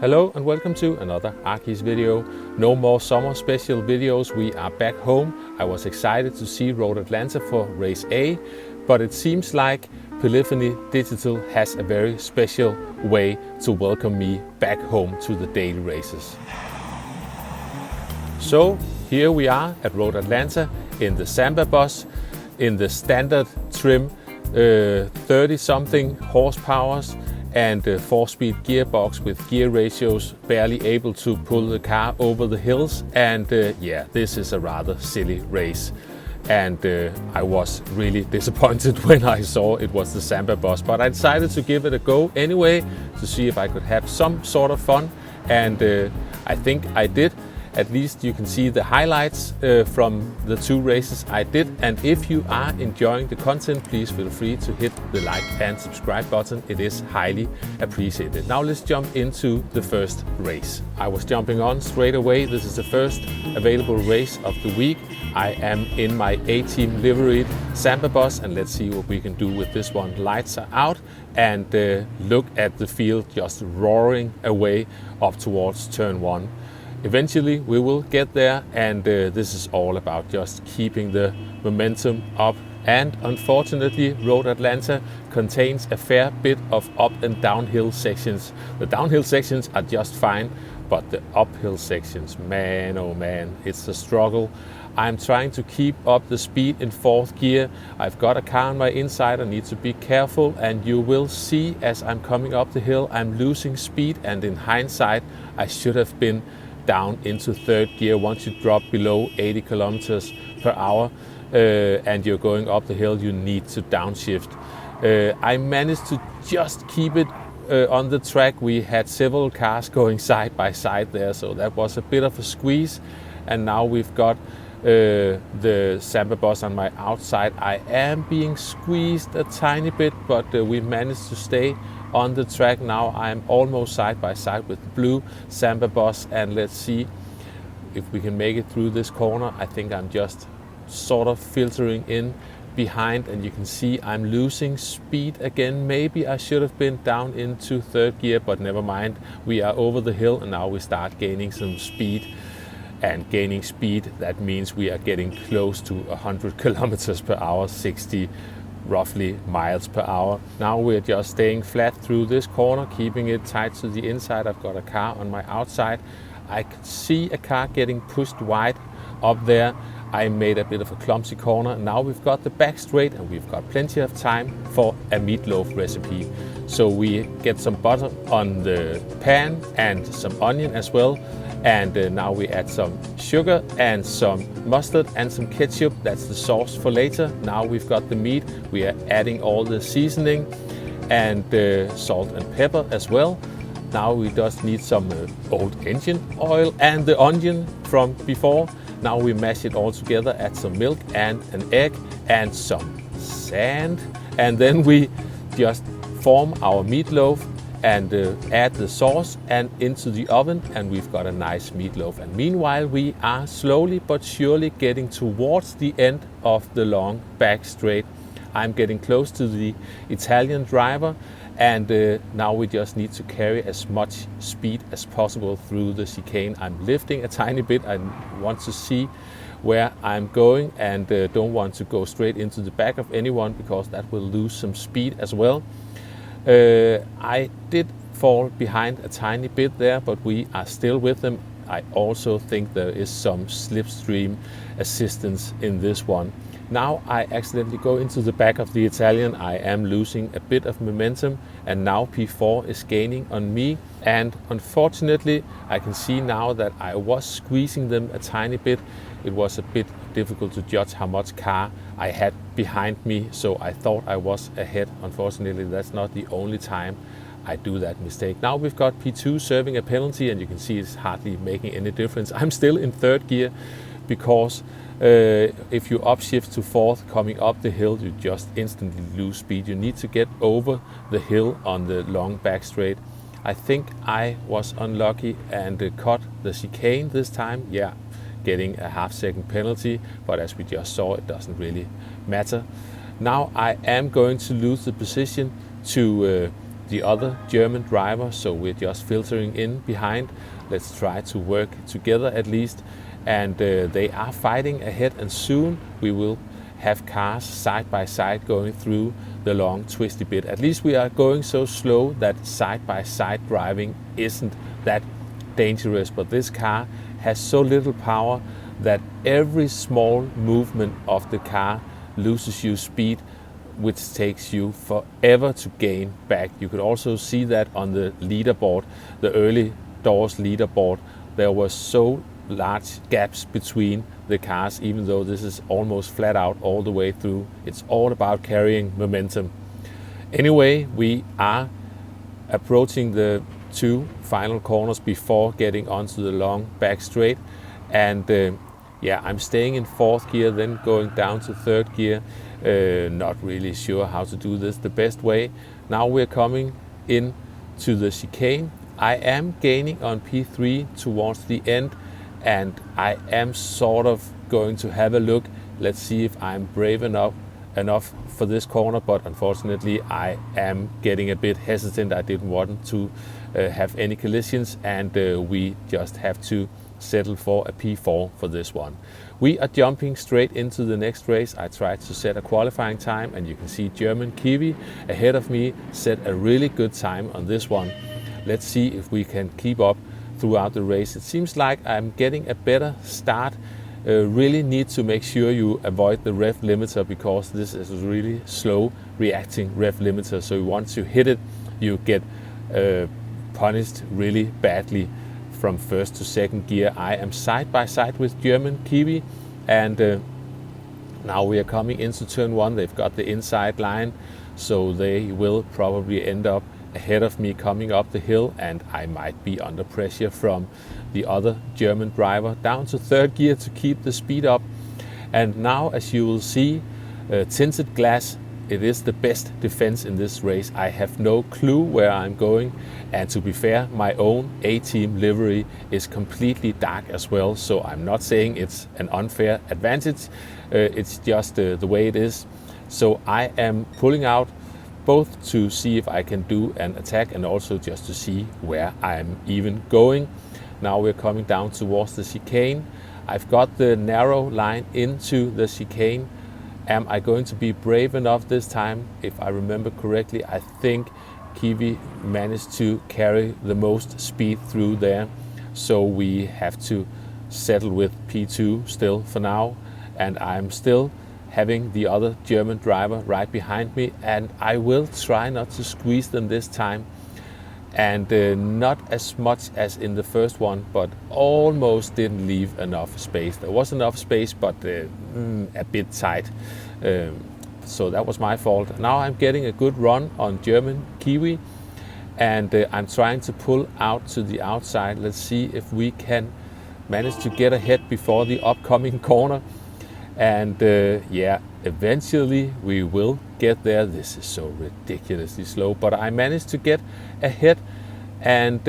Hello and welcome to another Arkis video. No more summer special videos, we are back home. I was excited to see Road Atlanta for Race A, but it seems like Polyphony Digital has a very special way to welcome me back home to the daily races. So here we are at Road Atlanta in the Sambabus, in the standard trim, 30 something horsepowers and 4-speed gearbox with gear ratios barely able to pull the car over the hills, and yeah, this is a rather silly race. And I was really disappointed when I saw it was the Sambabus, but I decided to give it a go anyway to see if I could have some sort of fun, and I think I did. At least you can see the highlights from the two races I did. And if you are enjoying the content, please feel free to hit the like and subscribe button. It is highly appreciated. Now let's jump into the first race. I was jumping on straight away. This is the first available race of the week. I am in my A-team liveried Sambabus, and let's see what we can do with this one. Lights are out, and look at the field just roaring away up towards turn 1. Eventually we will get there, and this is all about just keeping the momentum up. And unfortunately, Road Atlanta contains a fair bit of up and downhill sections. The downhill sections are just fine, but the uphill sections, man oh man, it's a struggle. I'm trying to keep up the speed in 4th gear. I've got a car on my inside, I need to be careful, and you will see as I'm coming up the hill I'm losing speed, and in hindsight I should have been down into 3rd gear. Once you drop below 80 kilometers per hour and you're going up the hill, you need to downshift. I managed to just keep it on the track. We had several cars going side by side there, so that was a bit of a squeeze. And now we've got the Sambabus on my outside. I am being squeezed a tiny bit, but we managed to stay on the track. Now I'm almost side by side with the blue Sambabus, and let's see if we can make it through this corner. I think I'm just sort of filtering in behind, and you can see I'm losing speed again. Maybe I should have been down into 3rd gear, but never mind. We are over the hill, and now we start gaining some speed. And gaining speed, that means we are getting close to 100 kilometers per hour, 60 roughly miles per hour. Now we're just staying flat through this corner, keeping it tight to the inside. I've got a car on my outside. I could see a car getting pushed wide up there. I made a bit of a clumsy corner. Now we've got the back straight, and we've got plenty of time for a meatloaf recipe. So we get some butter on the pan and some onion as well. And now we add some sugar and some mustard and some ketchup. That's the sauce for later. Now we've got the meat. We are adding all the seasoning and salt and pepper as well. Now we just need some old engine oil and the onion from before. Now we mash it all together, add some milk and an egg and some sand. And then we just form our meatloaf and add the sauce and into the oven, and we've got a nice meatloaf. And meanwhile we are slowly but surely getting towards the end of the long back straight. I'm getting close to the Italian driver, and now we just need to carry as much speed as possible through the chicane. I'm lifting a tiny bit. I want to see where I'm going, and don't want to go straight into the back of anyone, because that will lose some speed as well. I did fall behind a tiny bit there, but we are still with them. I also think there is some slipstream assistance in this one. Now I accidentally go into the back of the Italian. I am losing a bit of momentum, and now P4 is gaining on me. And unfortunately, I can see now that I was squeezing them a tiny bit. It was a bit difficult to judge how much car I had behind me, so I thought I was ahead. Unfortunately, that's not the only time I do that mistake. Now we've got P2 serving a penalty, and you can see it's hardly making any difference. I'm still in 3rd gear, because if you upshift to 4th coming up the hill, you just instantly lose speed. You need to get over the hill on the long back straight. I think I was unlucky and caught the chicane this time. Yeah, getting a half-second penalty, but as we just saw, it doesn't really matter. Now I am going to lose the position to the other German driver, so we're just filtering in behind. Let's try to work together at least. And they are fighting ahead, and soon we will have cars side by side going through the long twisty bit. At least we are going so slow that side by side driving isn't that dangerous, but this car has so little power that every small movement of the car loses you speed, which takes you forever to gain back. You could also see that on the leaderboard, the early doors leaderboard. There were so large gaps between the cars, even though this is almost flat out all the way through. It's all about carrying momentum. Anyway, we are approaching the 2 final corners before getting onto the long back straight, and yeah, I'm staying in 4th gear, then going down to 3rd gear. Not really sure how to do this the best way. Now we're coming in to the chicane. I am gaining on P3 towards the end, and I am sort of going to have a look. Let's see if I'm brave enough for this corner, but unfortunately I am getting a bit hesitant. I didn't want to have any collisions, and we just have to settle for a P4 for this one. We are jumping straight into the next race. I tried to set a qualifying time, and you can see German Kiwi ahead of me set a really good time on this one. Let's see if we can keep up throughout the race. It seems like I'm getting a better start. Really need to make sure you avoid the rev limiter, because this is a really slow reacting rev limiter. So once you hit it, you get punished really badly from 1st to 2nd gear. I am side by side with German Kiwi, and now we are coming into turn 1. They've got the inside line, so they will probably end up ahead of me coming up the hill, and I might be under pressure from the other German driver. Down to 3rd gear to keep the speed up. And now, as you will see, tinted glass, it is the best defense in this race. I have no clue where I'm going, and to be fair, my own A-team livery is completely dark as well, so I'm not saying it's an unfair advantage. It's just the way it is. So I am pulling out both to see if I can do an attack, and also just to see where I'm even going. Now we're coming down towards the chicane. I've got the narrow line into the chicane. Am I going to be brave enough this time? If I remember correctly, I think Kiwi managed to carry the most speed through there. So we have to settle with P2 still for now. And I'm still having the other German driver right behind me, and I will try not to squeeze them this time. And not as much as in the first one, but almost didn't leave enough space. There was enough space, but a bit tight. So that was my fault. Now I'm getting a good run on German Kiwi, and I'm trying to pull out to the outside. Let's see if we can manage to get ahead before the upcoming corner. And yeah, eventually we will get there. This is so ridiculously slow, but I managed to get ahead. And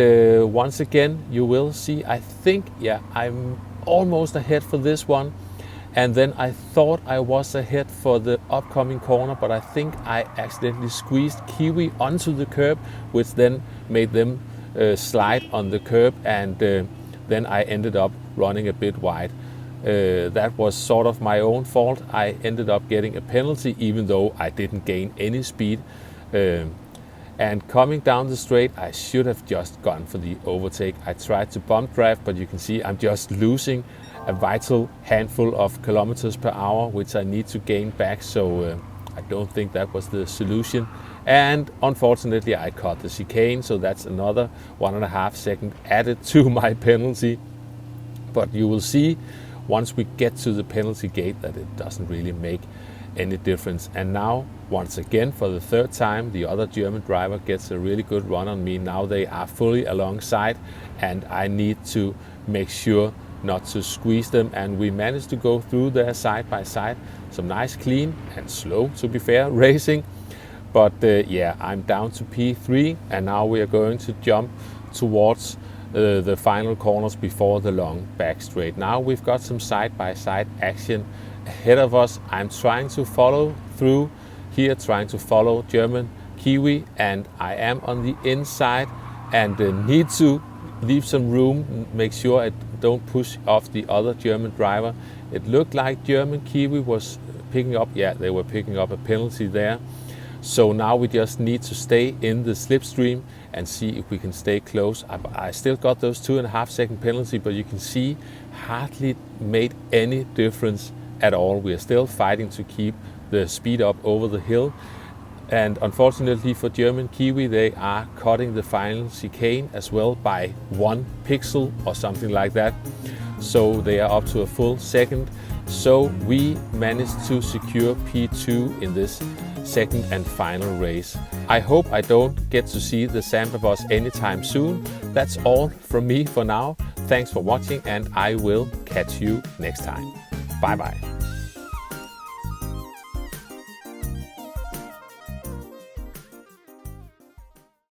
once again, you will see, I think, yeah, I'm almost ahead for this one. And then I thought I was ahead for the upcoming corner, but I think I accidentally squeezed Kiwi onto the curb, which then made them slide on the curb, and then I ended up running a bit wide. That was sort of my own fault. I ended up getting a penalty, even though I didn't gain any speed. And coming down the straight, I should have just gone for the overtake. I tried to bump drive, but you can see I'm just losing a vital handful of kilometers per hour, which I need to gain back. So I don't think that was the solution. And unfortunately, I caught the chicane, so that's another 1.5 seconds added to my penalty. But you will see once we get to the penalty gate that it doesn't really make any difference. And now, once again, for the 3rd time, the other German driver gets a really good run on me. Now they are fully alongside, and I need to make sure not to squeeze them. And we managed to go through there side by side. Some nice, clean and slow, to be fair, racing. But yeah, I'm down to P3, and now we are going to jump towards the final corners before the long back straight. Now we've got some side-by-side action ahead of us. I'm trying to follow through here, trying to follow German Kiwi, and I am on the inside and need to leave some room, make sure I don't push off the other German driver. It looked like German Kiwi was picking up, yeah, they were picking up a penalty there. So now we just need to stay in the slipstream and see if we can stay close. I still got those 2.5 second penalty, but you can see hardly made any difference at all. We are still fighting to keep the speed up over the hill. And unfortunately for German Kiwi, they are cutting the final chicane as well by 1 pixel or something like that. So they are up to a full second. So we managed to secure P2 in this second and final race. I hope I don't get to see the Sambabus anytime soon. That's all from me for now. Thanks for watching, and I will catch you next time. Bye bye.